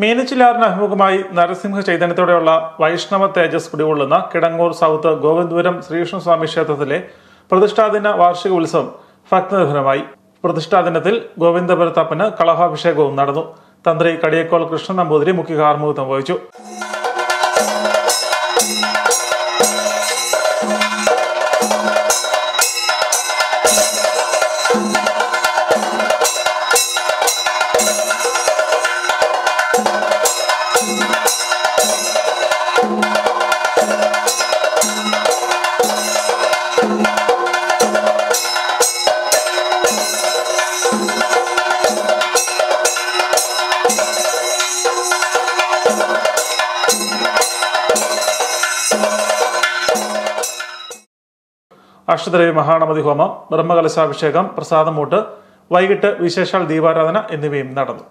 മീനച്ചിലാറിന് അഭിമുഖമായി നരസിംഹ ചൈതന്യത്തോടെയുള്ള വൈഷ്ണവ തേജസ് കുടികൊള്ളുന്ന കിടങ്ങൂർ സൗത്ത് ഗോവിന്ദപുരം ശ്രീകൃഷ്ണസ്വാമി ക്ഷേത്രത്തിലെ പ്രതിഷ്ഠാദിന വാർഷിക ഉത്സവം ഭക്തനിർഭരമായി. പ്രതിഷ്ഠാദിനത്തിൽ ഗോവിന്ദപുരത്തപ്പന് കളഭാഭിഷേകവും നടന്നു. തന്ത്രി കടിയക്കോൾ കൃഷ്ണൻ നമ്പൂതിരി മുഖ്യ കാർമ്മികത്വം വഹിച്ചു. അഷ്ടദ്രവ്യ മഹാഗണപതി ഹോമം, ബ്രഹ്മകലശാഭിഷേകം, പ്രസാദമൂട്ട്, വൈകിട്ട് വിശേഷാൽ ദീപാരാധന എന്നിവയും നടന്നു.